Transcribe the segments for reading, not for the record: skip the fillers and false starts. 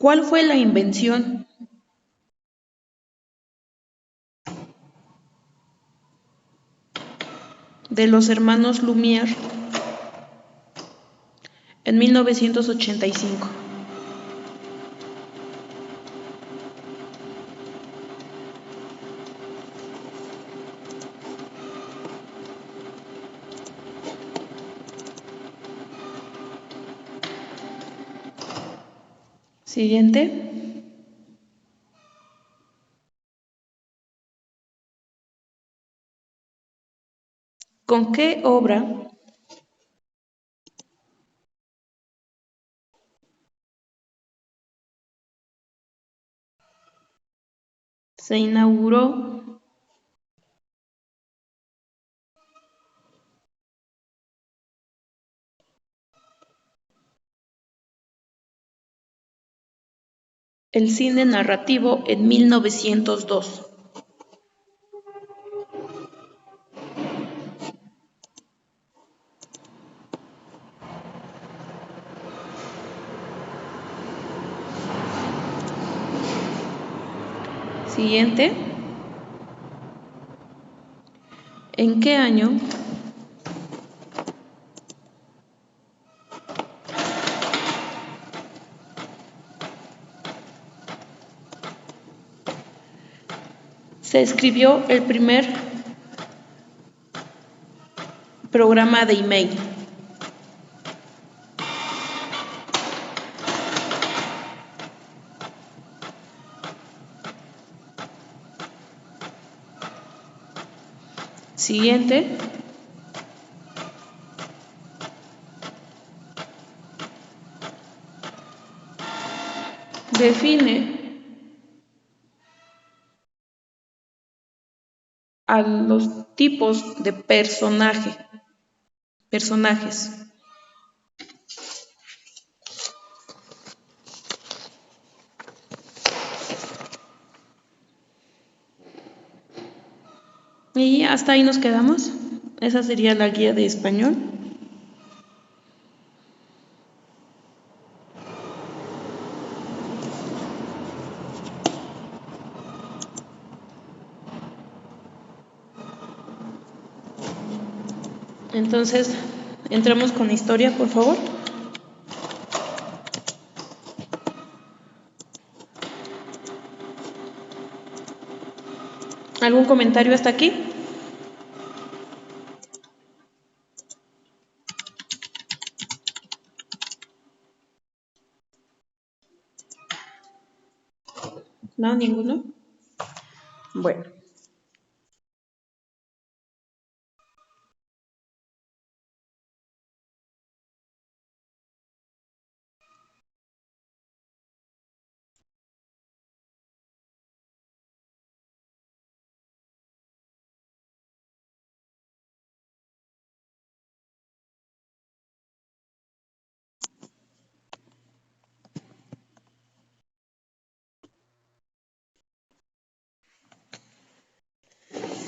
¿Cuál fue la invención de los hermanos Lumière en 1985? Siguiente. ¿Con qué obra se inauguró el cine narrativo en 1902? Siguiente. ¿En qué año se escribió el primer programa de email? Siguiente. Define a los tipos de personajes. Y hasta ahí nos quedamos. Esa sería la guía de español. Entonces, entramos con historia, por favor. ¿Algún comentario hasta aquí? No, ninguno. Bueno.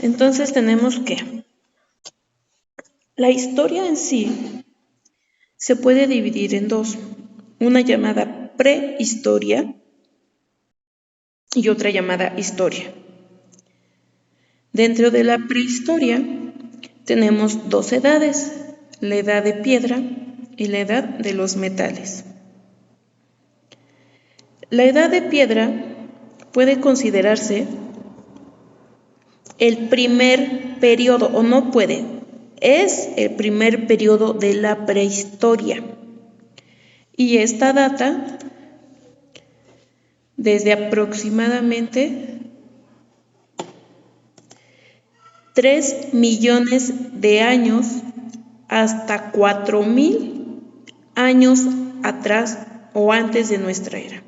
Entonces tenemos que la historia en sí se puede dividir en dos, una llamada prehistoria y otra llamada historia. Dentro de la prehistoria tenemos dos edades, la edad de piedra y la edad de los metales. La edad de piedra puede considerarse el primer periodo, o no puede, es el primer periodo de la prehistoria. Y esta data desde aproximadamente 3 millones de años hasta 4.000 años atrás o antes de nuestra era.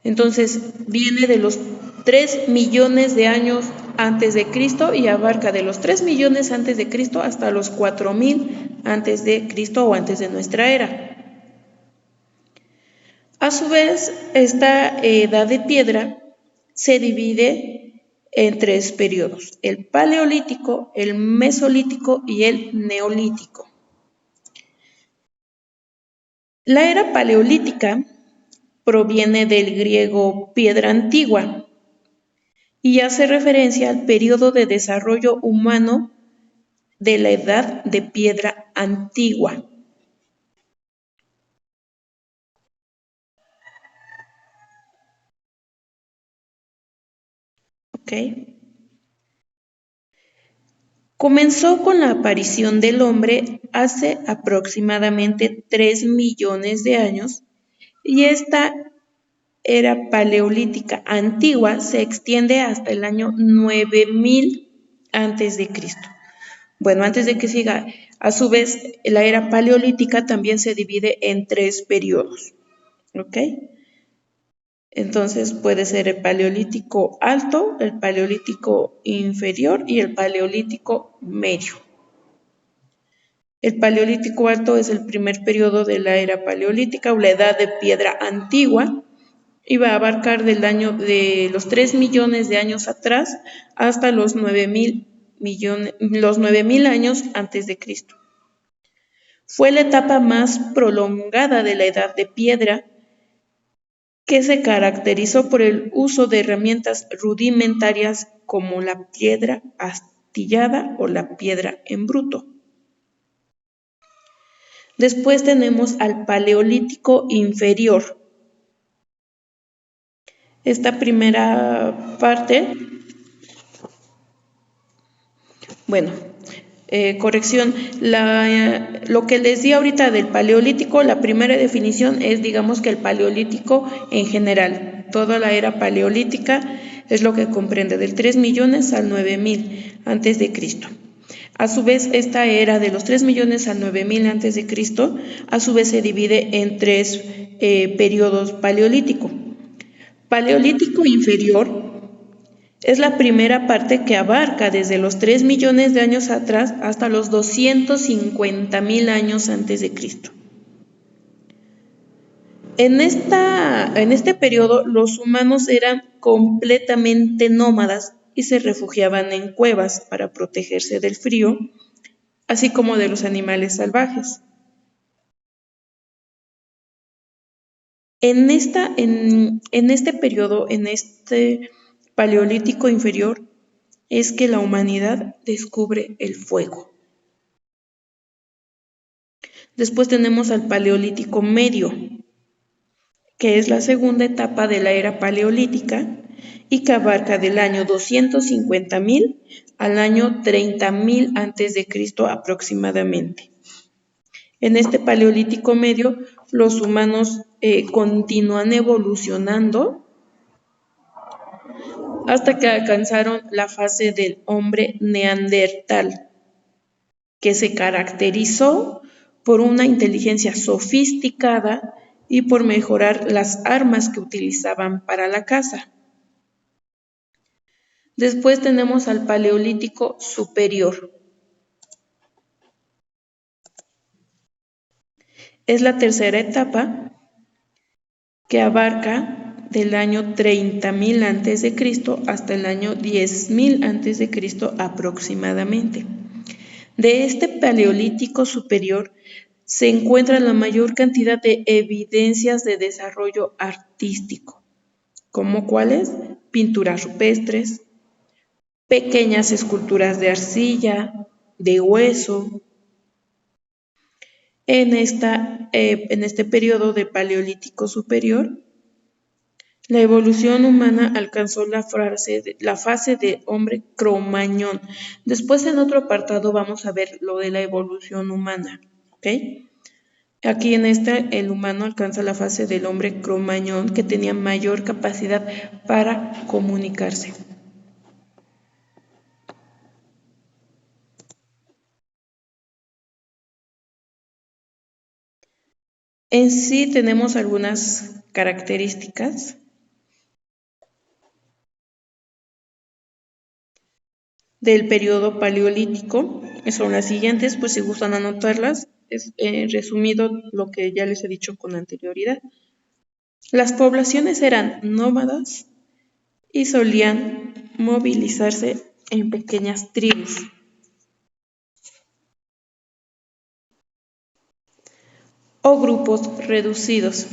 Entonces viene de los 3 millones de años antes de Cristo y abarca de los 3 millones antes de Cristo hasta los 4.000 antes de Cristo o antes de nuestra era. A su vez, esta edad de piedra se divide en 3 periodos: el paleolítico, el mesolítico y el neolítico. La era paleolítica proviene del griego piedra antigua y hace referencia al periodo de desarrollo humano de la edad de piedra antigua. ¿Ok? Comenzó con la aparición del hombre hace aproximadamente 3 millones de años y esta era paleolítica antigua se extiende hasta el año 9000 antes de Cristo. Bueno, antes de que siga, a su vez, la era paleolítica también se divide en 3 periodos, ¿ok? Entonces puede ser el paleolítico alto, el paleolítico inferior y el paleolítico medio. El paleolítico alto es el primer periodo de la era paleolítica o la edad de piedra antigua y va a abarcar de los 3 millones de años atrás hasta los 9000 años antes de Cristo. Fue la etapa más prolongada de la edad de piedra que se caracterizó por el uso de herramientas rudimentarias como la piedra astillada o la piedra en bruto. Después tenemos al Paleolítico inferior. Esta primera parte, bueno, corrección, lo que les di ahorita del Paleolítico, la primera definición es, digamos que el Paleolítico en general, toda la era paleolítica es lo que comprende del 3 millones al 9000 antes de Cristo. A su vez, esta era de los 3 millones al 9000 antes de Cristo, a su vez se divide en 3 periodos paleolítico. Paleolítico inferior es la primera parte que abarca desde los 3 millones de años atrás hasta los 250.000 años antes de Cristo. En este periodo los humanos eran completamente nómadas y se refugiaban en cuevas para protegerse del frío, así como de los animales salvajes. En este periodo, en este paleolítico inferior, es que la humanidad descubre el fuego. Después tenemos al Paleolítico medio, que es la segunda etapa de la era paleolítica y que abarca del año 250.000 al año 30.000 antes de Cristo aproximadamente. En este Paleolítico medio, los humanos continúan evolucionando hasta que alcanzaron la fase del hombre neandertal, que se caracterizó por una inteligencia sofisticada y por mejorar las armas que utilizaban para la caza. Después tenemos al Paleolítico superior. Es la tercera etapa que abarca del año 30.000 a.C. hasta el año 10.000 a.C. aproximadamente. De este Paleolítico superior se encuentra la mayor cantidad de evidencias de desarrollo artístico, como cuáles: pinturas rupestres, pequeñas esculturas de arcilla, de hueso. En este periodo de Paleolítico superior, la evolución humana alcanzó la fase de hombre cromañón. Después, en otro apartado, vamos a ver lo de la evolución humana, ¿ok? Aquí en el humano alcanza la fase del hombre cromañón, que tenía mayor capacidad para comunicarse. En sí tenemos algunas características del periodo paleolítico, que son las siguientes, pues si gustan anotarlas, es resumido lo que ya les he dicho con anterioridad. Las poblaciones eran nómadas y solían movilizarse en pequeñas tribus. O grupos reducidos.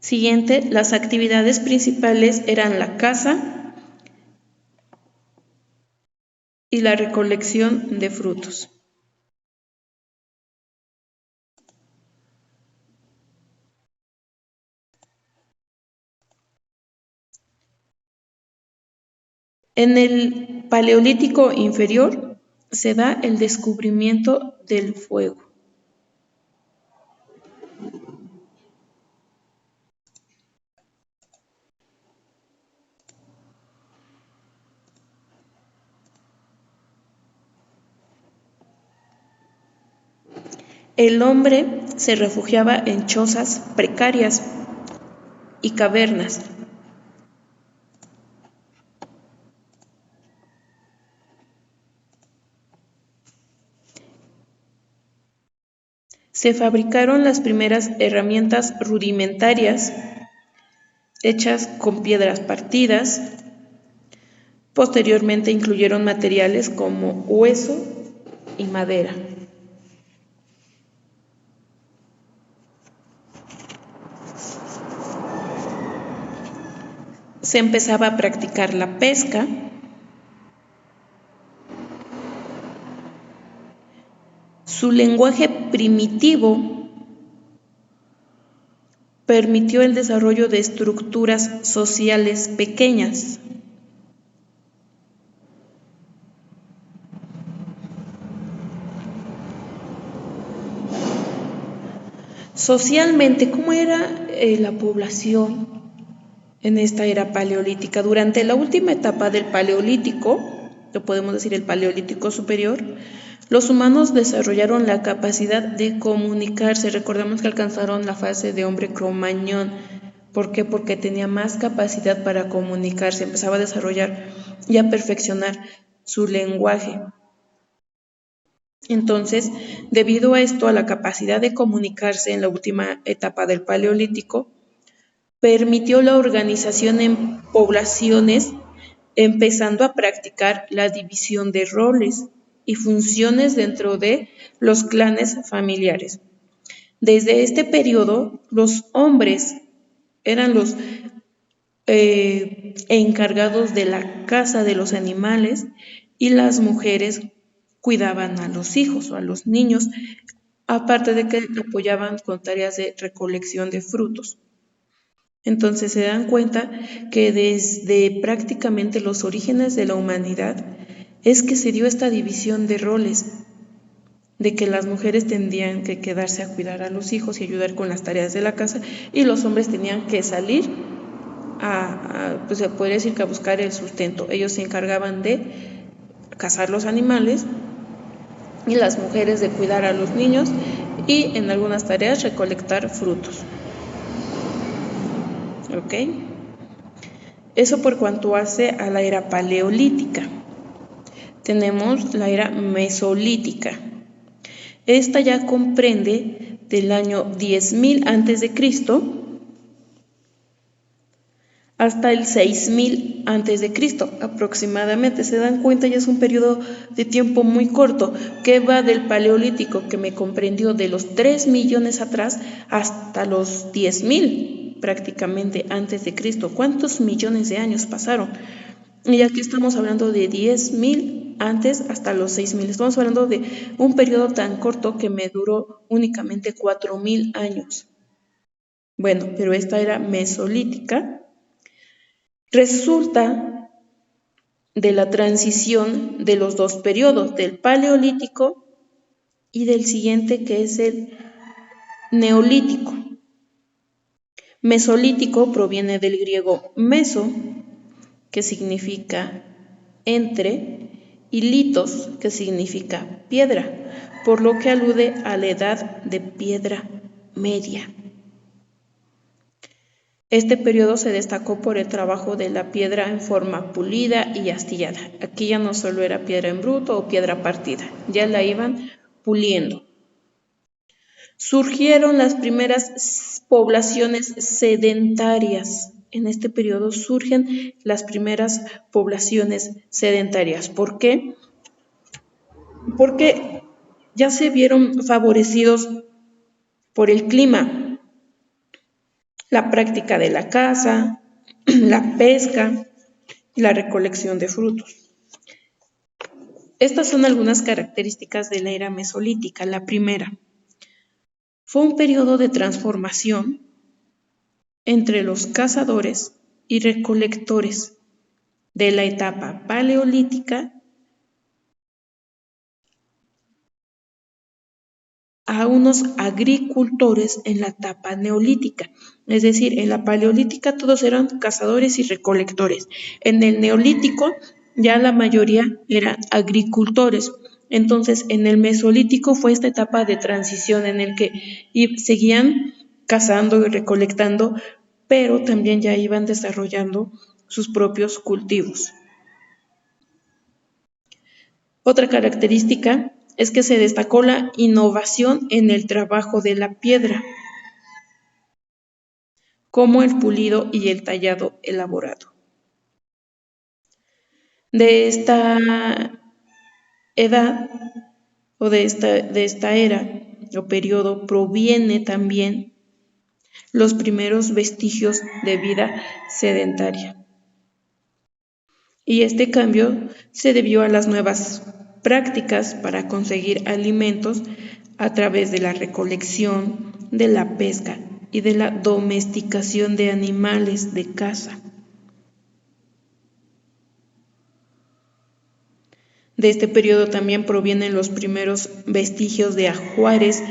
Siguiente, las actividades principales eran la caza y la recolección de frutos. En el Paleolítico inferior se da el descubrimiento del fuego. El hombre se refugiaba en chozas precarias y cavernas. Se fabricaron las primeras herramientas rudimentarias hechas con piedras partidas. Posteriormente incluyeron materiales como hueso y madera. Se empezaba a practicar la pesca. Su lenguaje primitivo permitió el desarrollo de estructuras sociales pequeñas. Socialmente, ¿cómo era la población en esta era paleolítica? Durante la última etapa del Paleolítico, lo podemos decir el Paleolítico superior, los humanos desarrollaron la capacidad de comunicarse. Recordemos que alcanzaron la fase de hombre cromañón. ¿Por qué? Porque tenía más capacidad para comunicarse, empezaba a desarrollar y a perfeccionar su lenguaje. Entonces, debido a esto, a la capacidad de comunicarse en la última etapa del Paleolítico, permitió la organización en poblaciones, empezando a practicar la división de roles y funciones dentro de los clanes familiares. Desde este periodo, los hombres eran los encargados de la caza de los animales y las mujeres cuidaban a los hijos o a los niños, aparte de que apoyaban con tareas de recolección de frutos. Entonces se dan cuenta que desde prácticamente los orígenes de la humanidad es que se dio esta división de roles, de que las mujeres tendrían que quedarse a cuidar a los hijos y ayudar con las tareas de la casa, y los hombres tenían que salir pues se podría decir que a buscar el sustento. Ellos se encargaban de cazar los animales y las mujeres de cuidar a los niños y en algunas tareas recolectar frutos. ¿Ok? Eso por cuanto hace a la era paleolítica. Tenemos la era mesolítica. Esta ya comprende del año 10.000 a.C. hasta el 6.000 a.C. aproximadamente. Se dan cuenta, ya es un periodo de tiempo muy corto, que va del Paleolítico, que me comprendió de los 3 millones atrás, hasta los 10.000 prácticamente antes de Cristo. ¿Cuántos millones de años pasaron? Y aquí estamos hablando de 10.000 antes hasta los 6.000. Estamos hablando de un periodo tan corto que me duró únicamente 4.000 años. Bueno, pero esta era mesolítica. Resulta de la transición de los dos periodos, del Paleolítico y del siguiente, que es el Neolítico. Mesolítico proviene del griego meso, que significa entre, y litos, que significa piedra, por lo que alude a la edad de piedra media. Este periodo se destacó por el trabajo de la piedra en forma pulida y astillada. Aquí ya no solo era piedra en bruto o piedra partida, ya la iban puliendo. Surgieron las primeras poblaciones sedentarias. En este periodo surgen las primeras poblaciones sedentarias. ¿Por qué? Porque ya se vieron favorecidos por el clima. la práctica de la caza, la pesca y la recolección de frutos. Estas son algunas características de la era mesolítica. La primera, fue un periodo de transformación entre los cazadores y recolectores de la etapa paleolítica a unos agricultores en la etapa neolítica. Es decir, en la paleolítica todos eran cazadores y recolectores. En el neolítico ya la mayoría eran agricultores. Entonces, en el mesolítico fue esta etapa de transición en el que seguían cazando y recolectando, pero también ya iban desarrollando sus propios cultivos. Otra característica es que se destacó la innovación en el trabajo de la piedra, como el pulido y el tallado elaborado. De esta edad o de esta era o periodo proviene también los primeros vestigios de vida sedentaria. Y este cambio se debió a las nuevas prácticas para conseguir alimentos a través de la recolección, de la pesca y de la domesticación de animales de caza. De este periodo también provienen los primeros vestigios de ajuares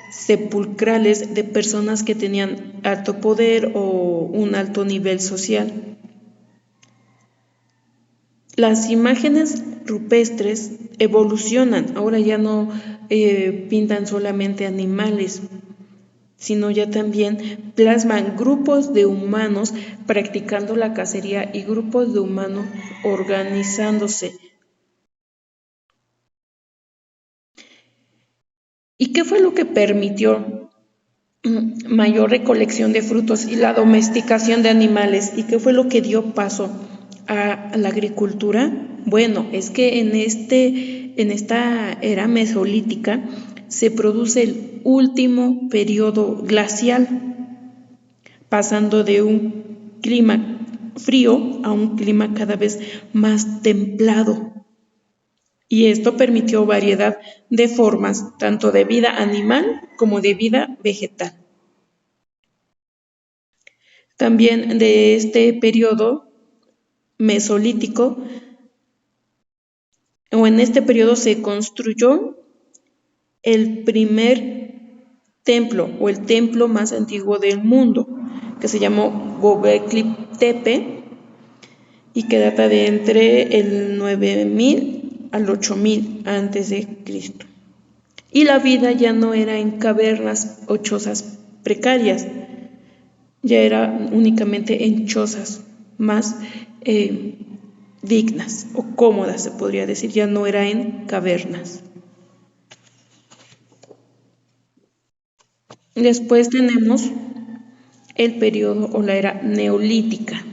sepulcrales de personas que tenían alto poder o un alto nivel social. Las imágenes rupestres evolucionan, ahora ya no pintan solamente animales, sino ya también plasman grupos de humanos practicando la cacería y grupos de humanos organizándose. ¿Y qué fue lo que permitió mayor recolección de frutos y la domesticación de animales? ¿Y qué fue lo que dio paso a la agricultura? Bueno, es que en esta era mesolítica se produce el último periodo glacial, pasando de un clima frío a un clima cada vez más templado. Y esto permitió variedad de formas, tanto de vida animal como de vida vegetal. También de este periodo mesolítico, o en este periodo se construyó el primer templo o el templo más antiguo del mundo, que se llamó Göbekli Tepe y que data de entre el 9000 al 8000 antes de Cristo. Y la vida ya no era en cavernas o chozas precarias, ya era únicamente en chozas más dignas o cómodas, se podría decir, ya no era en cavernas. Después tenemos el periodo o la era neolítica.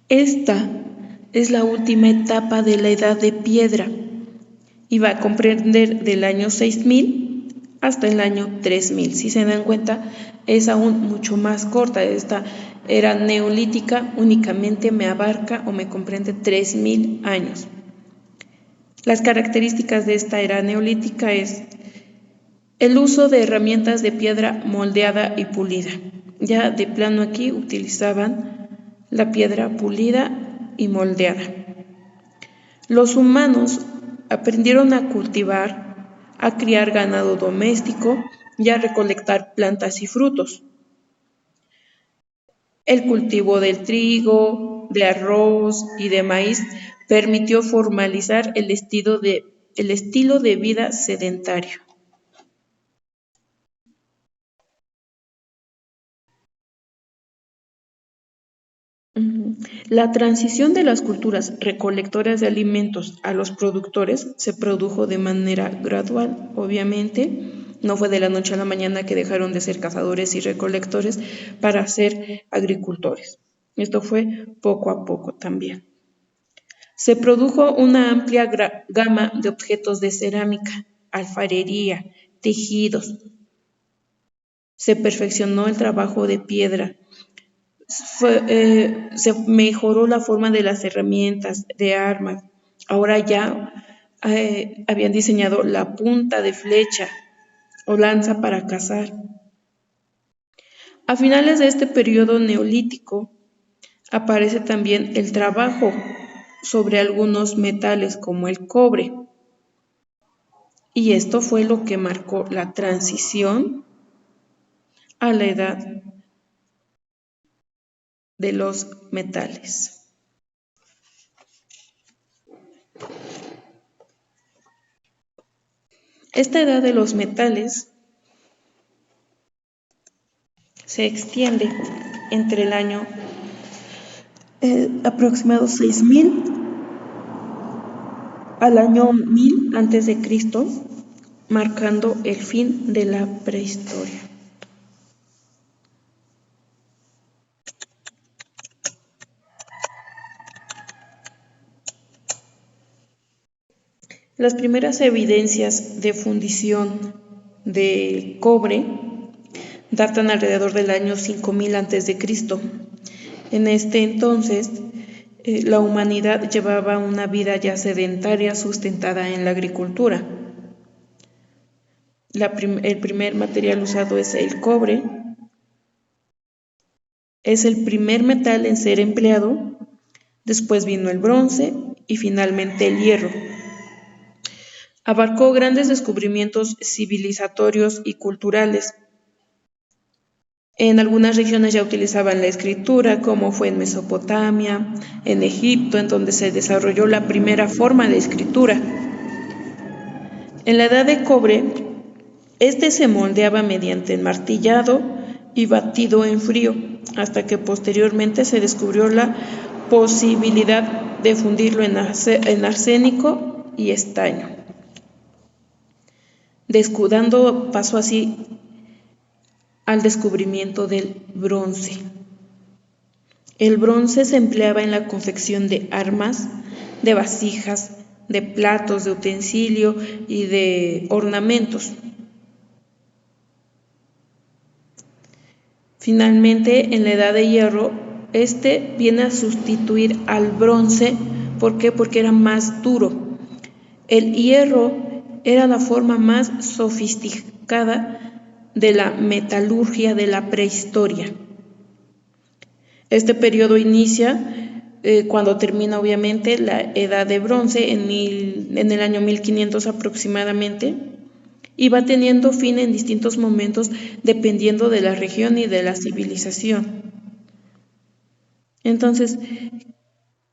Esta es la última etapa de la edad de piedra y va a comprender del año 6000 hasta el año 3000. Si se dan cuenta, es aún mucho más corta. Esta era neolítica únicamente me abarca o me comprende 3000 años. Las características de esta era neolítica es el uso de herramientas de piedra moldeada y pulida. Ya de plano aquí utilizaban la piedra pulida y moldeada. Los humanos aprendieron a cultivar, a criar ganado doméstico y a recolectar plantas y frutos. El cultivo del trigo, de arroz y de maíz permitió formalizar el estilo de vida sedentario. La transición de las culturas recolectoras de alimentos a los productores se produjo de manera gradual, obviamente. No fue de la noche a la mañana que dejaron de ser cazadores y recolectores para ser agricultores. Esto fue poco a poco también. Se produjo una amplia gama de objetos de cerámica, alfarería, tejidos, se perfeccionó el trabajo de piedra, se mejoró la forma de las herramientas, de armas. Ahora ya habían diseñado la punta de flecha o lanza para cazar. A finales de este periodo neolítico aparece también el trabajo sobre algunos metales como el cobre. Y esto fue lo que marcó la transición a la edad de los metales. Esta edad de los metales se extiende entre el año aproximado 6000 al año 1000 antes de Cristo, marcando el fin de la prehistoria. Las primeras evidencias de fundición del cobre datan alrededor del año 5000 a.C. En este entonces, la humanidad llevaba una vida ya sedentaria sustentada en la agricultura. El primer material usado es el cobre. Es el primer metal en ser empleado. Después vino el bronce y finalmente el hierro. Abarcó grandes descubrimientos civilizatorios y culturales. En algunas regiones ya utilizaban la escritura, como fue en Mesopotamia, en Egipto, en donde se desarrolló la primera forma de escritura. En la edad de cobre, este se moldeaba mediante martillado y batido en frío, hasta que posteriormente se descubrió la posibilidad de fundirlo en arsénico y estaño, dando paso así al descubrimiento del bronce. El bronce se empleaba en la confección de armas, de vasijas, de platos, de utensilio y de ornamentos. Finalmente, en la Edad de Hierro, este viene a sustituir al bronce. ¿Por qué? Porque era más duro. El hierro era la forma más sofisticada de la metalurgia de la prehistoria. Este periodo inicia cuando termina obviamente la Edad de Bronce en el año 1500 aproximadamente, y va teniendo fin en distintos momentos dependiendo de la región y de la civilización. Entonces,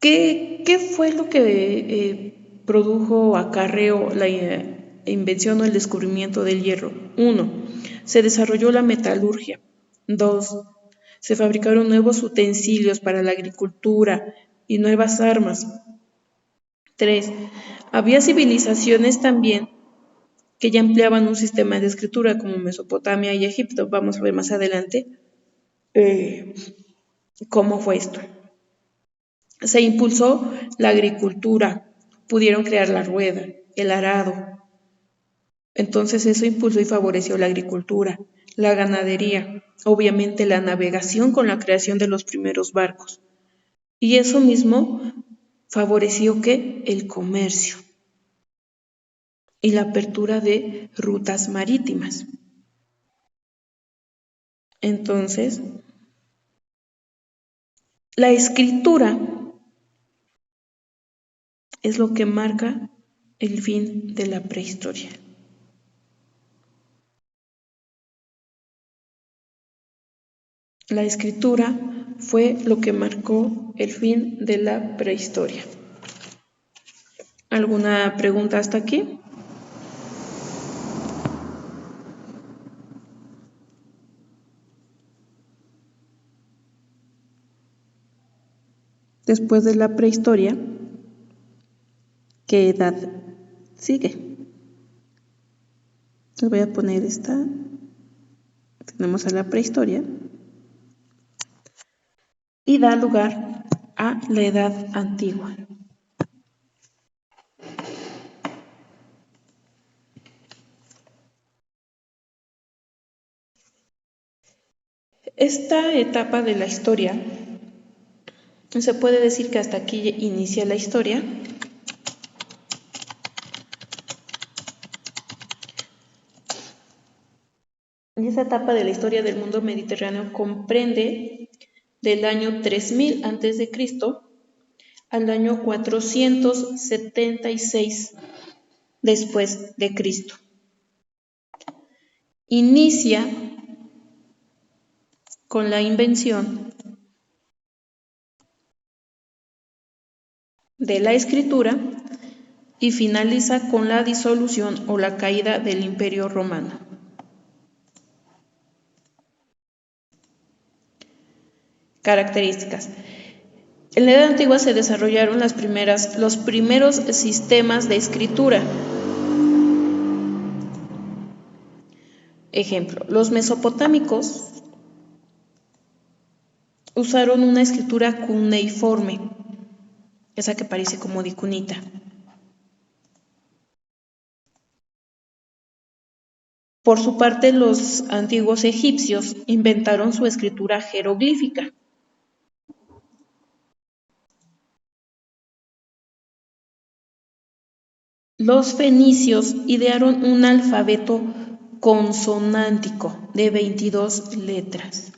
¿qué fue lo que produjo o acarreó la invención o el descubrimiento del hierro? 1. Se desarrolló la metalurgia. 2. Se fabricaron nuevos utensilios para la agricultura y nuevas armas. 3. Había civilizaciones también que ya empleaban un sistema de escritura como Mesopotamia y Egipto. Vamos a ver más adelante cómo fue esto. Se impulsó la agricultura, pudieron crear la rueda, el arado. Entonces eso impulsó y favoreció la agricultura, la ganadería, obviamente la navegación con la creación de los primeros barcos. Y eso mismo favoreció ¿qué? El comercio y la apertura de rutas marítimas. Entonces, la escritura es lo que marca el fin de la prehistoria. La escritura fue lo que marcó el fin de la prehistoria. ¿Alguna pregunta hasta aquí? Después de la prehistoria, ¿qué edad sigue? Les voy a poner esta. Tenemos a la prehistoria y da lugar a la edad antigua. Esta etapa de la historia, se puede decir que hasta aquí inicia la historia. Y esa etapa de la historia del mundo mediterráneo comprende del año 3000 a.C. al año 476 después de Cristo. Inicia con la invención de la escritura y finaliza con la disolución o la caída del Imperio Romano. Características. En la Edad Antigua se desarrollaron los primeros sistemas de escritura. Ejemplo, los mesopotámicos usaron una escritura cuneiforme, esa que parece como de cunita. Por su parte, los antiguos egipcios inventaron su escritura jeroglífica. Los fenicios idearon un alfabeto consonántico de 22 letras.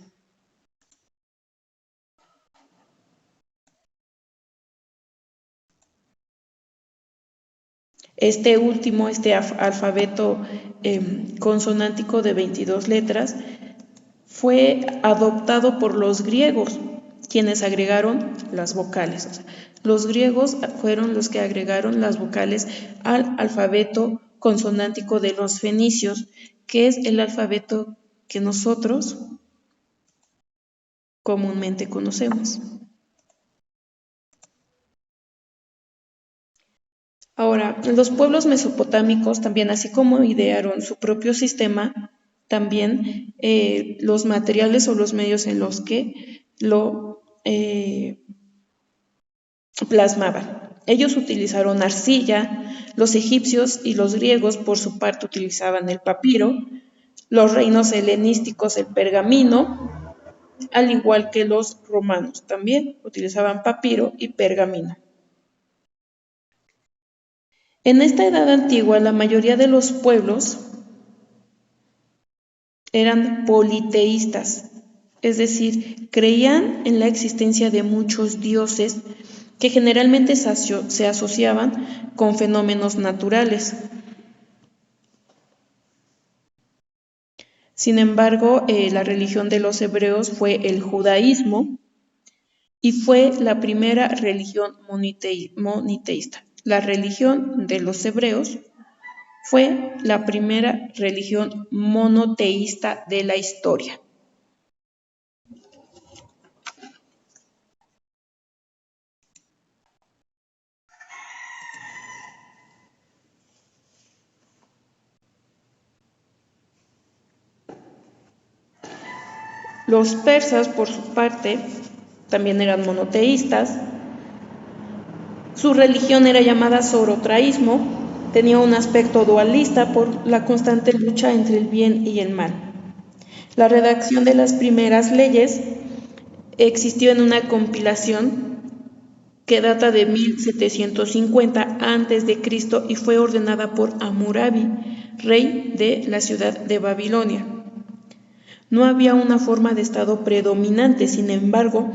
Este alfabeto consonántico de 22 letras fue adoptado por los griegos, quienes agregaron las vocales. O sea, los griegos fueron los que agregaron las vocales al alfabeto consonántico de los fenicios, que es el alfabeto que nosotros comúnmente conocemos. Ahora, los pueblos mesopotámicos también, así como idearon su propio sistema, también los materiales o los medios en los que lo plasmaban. Ellos utilizaron arcilla, los egipcios y los griegos por su parte utilizaban el papiro, los reinos helenísticos el pergamino, al igual que los romanos también utilizaban papiro y pergamino. En esta edad antigua, la mayoría de los pueblos eran politeístas, es decir, creían en la existencia de muchos dioses que generalmente se asociaban con fenómenos naturales. Sin embargo, la religión de los hebreos fue el judaísmo y fue la primera religión monoteísta. La religión de los hebreos fue la primera religión monoteísta de la historia. Los persas, por su parte, también eran monoteístas. Su religión era llamada zoroastrianismo, tenía un aspecto dualista por la constante lucha entre el bien y el mal. La redacción de las primeras leyes existió en una compilación que data de 1750 a.C. y fue ordenada por Hammurabi, rey de la ciudad de Babilonia. No había una forma de estado predominante, sin embargo,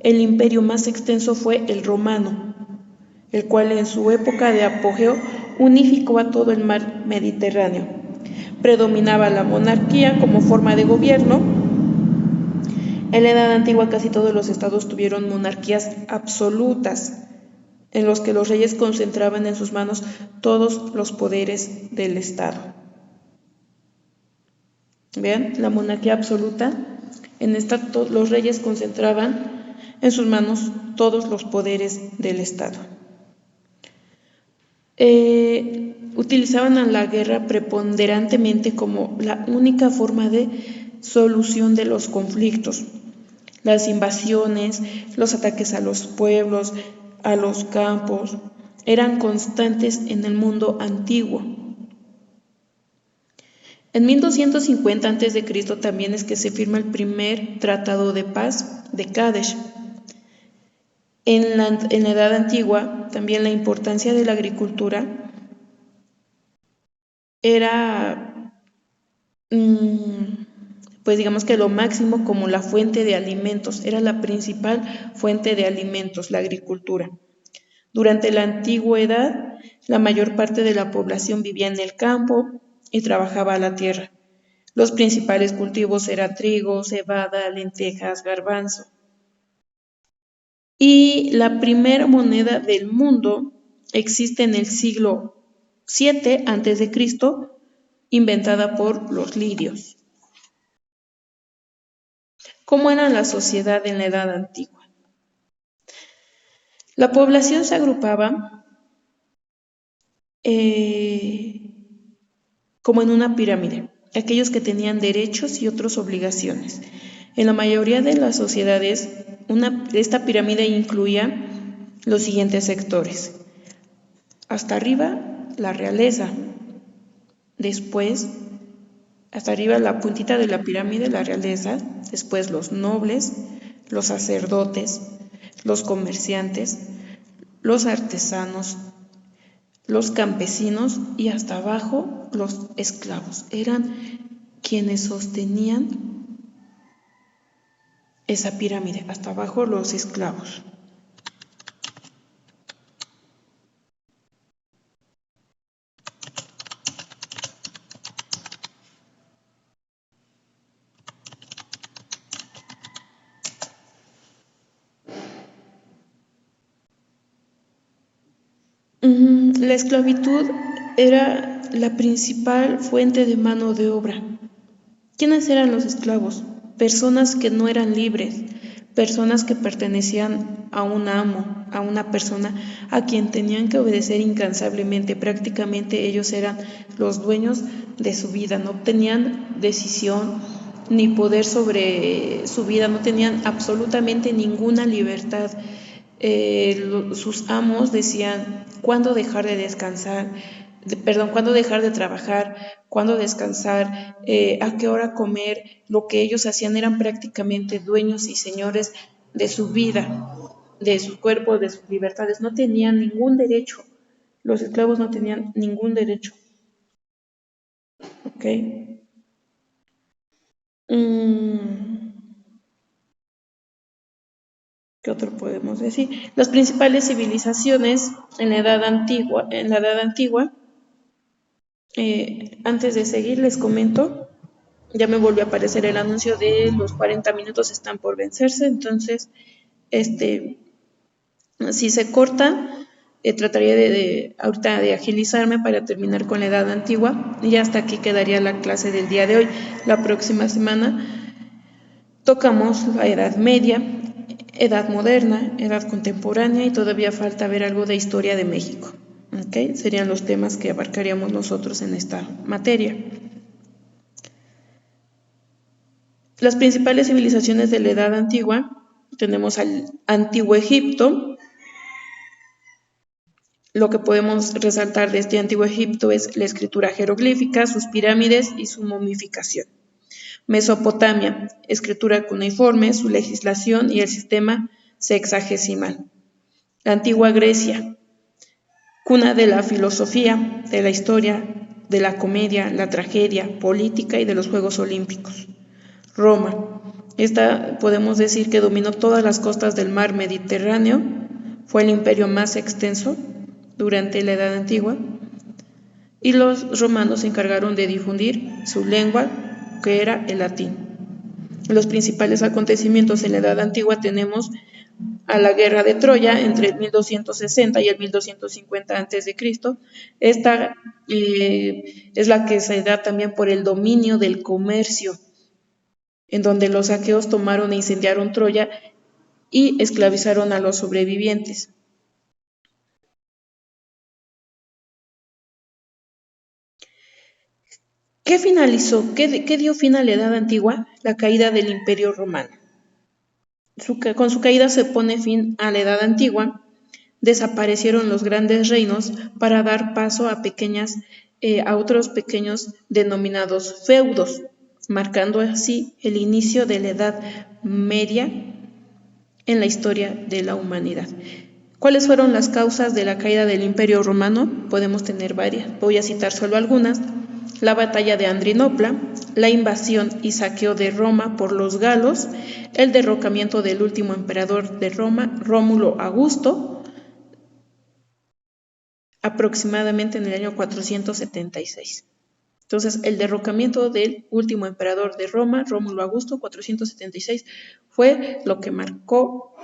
el imperio más extenso fue el romano, el cual en su época de apogeo unificó a todo el mar Mediterráneo. Predominaba la monarquía como forma de gobierno. En la Edad Antigua casi todos los estados tuvieron monarquías absolutas, en los que los reyes concentraban en sus manos todos los poderes del estado. Vean, la monarquía absoluta, en esta los reyes concentraban en sus manos todos los poderes del estado. Utilizaban a la guerra preponderantemente como la única forma de solución de los conflictos. Las invasiones, los ataques a los pueblos, a los campos, eran constantes en el mundo antiguo. En 1250 a.C. también es que se firma el primer tratado de paz de Kadesh. En la Edad Antigua también la importancia de la agricultura era, pues digamos que lo máximo como la fuente de alimentos, era la principal fuente de alimentos, la agricultura. Durante la antigüedad, la mayor parte de la población vivía en el campo y trabajaba la tierra. Los principales cultivos eran trigo, cebada, lentejas, garbanzo. Y la primera moneda del mundo existe en el siglo VII a.C., inventada por los lidios. ¿Cómo era la sociedad en la Edad Antigua? La población se agrupaba como en una pirámide, aquellos que tenían derechos y otras obligaciones. En la mayoría de las sociedades, esta pirámide incluía los siguientes sectores. Hasta arriba, la realeza. Después, hasta arriba, la puntita de la pirámide, la realeza. Después, los nobles, los sacerdotes, los comerciantes, los artesanos, los campesinos y hasta abajo los esclavos. Eran quienes sostenían esa pirámide, hasta abajo los esclavos. La esclavitud era la principal fuente de mano de obra. ¿Quiénes eran los esclavos? Personas que no eran libres, personas que pertenecían a un amo, a una persona a quien tenían que obedecer incansablemente. Prácticamente ellos eran los dueños de su vida, no tenían decisión ni poder sobre su vida, no tenían absolutamente ninguna libertad. Sus amos decían cuándo dejar de descansar, cuándo dejar de trabajar, cuándo descansar, a qué hora comer. Lo que ellos hacían eran prácticamente dueños y señores de su vida, de sus cuerpos, de sus libertades. No tenían ningún derecho. Los esclavos no tenían ningún derecho. ¿Ok? ¿Qué otro podemos decir? Las principales civilizaciones en la Edad Antigua, antes de seguir les comento, ya me volvió a aparecer el anuncio de los 40 minutos están por vencerse, entonces, si se corta, trataría ahorita de agilizarme para terminar con la Edad Antigua y hasta aquí quedaría la clase del día de hoy. La próxima semana tocamos la Edad Media, Edad Moderna, Edad Contemporánea y todavía falta ver algo de historia de México. ¿Okay? Serían los temas que abarcaríamos nosotros en esta materia. Las principales civilizaciones de la Edad Antigua, tenemos al Antiguo Egipto. Lo que podemos resaltar de este Antiguo Egipto es la escritura jeroglífica, sus pirámides y su momificación. Mesopotamia, escritura cuneiforme, su legislación y el sistema sexagesimal. La Antigua Grecia, cuna de la filosofía, de la historia, de la comedia, la tragedia, política y de los Juegos Olímpicos. Roma, esta podemos decir que dominó todas las costas del mar Mediterráneo, fue el imperio más extenso durante la Edad Antigua, y los romanos se encargaron de difundir su lengua, que era el latín. Los principales acontecimientos en la Edad Antigua tenemos a la guerra de Troya entre el 1260 y el 1250 a.C. Esta es la que se da también por el dominio del comercio, en donde los aqueos tomaron e incendiaron Troya y esclavizaron a los sobrevivientes. ¿Qué finalizó? ¿Qué dio fin a la Edad Antigua? La caída del Imperio Romano. Con su caída se pone fin a la Edad Antigua, desaparecieron los grandes reinos para dar paso a pequeñas a otros pequeños denominados feudos, marcando así el inicio de la Edad Media en la historia de la humanidad. ¿Cuáles fueron las causas de la caída del Imperio Romano? Podemos tener varias, voy a citar solo algunas. La batalla de Adrianopla, la invasión y saqueo de Roma por los galos, el derrocamiento del último emperador de Roma, Rómulo Augusto, aproximadamente en el año 476. Entonces, el derrocamiento del último emperador de Roma, Rómulo Augusto, 476, fue lo que marcó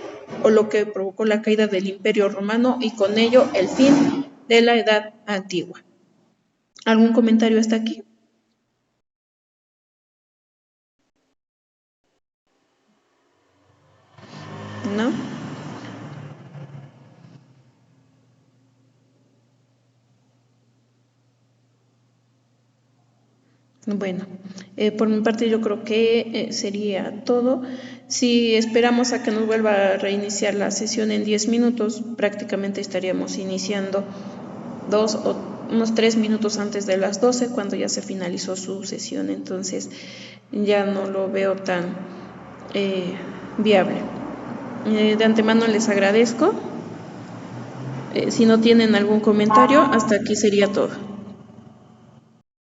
o lo que provocó la caída del Imperio Romano y con ello el fin de la Edad Antigua. ¿Algún comentario hasta aquí? ¿No? Bueno, por mi parte yo creo que sería todo. Si esperamos a que nos vuelva a reiniciar la sesión en 10 minutos, prácticamente estaríamos iniciando unos 3 minutos antes de las 12, cuando ya se finalizó su sesión. Entonces ya no lo veo tan viable. De antemano les agradezco. Si no tienen algún comentario, hasta aquí sería todo.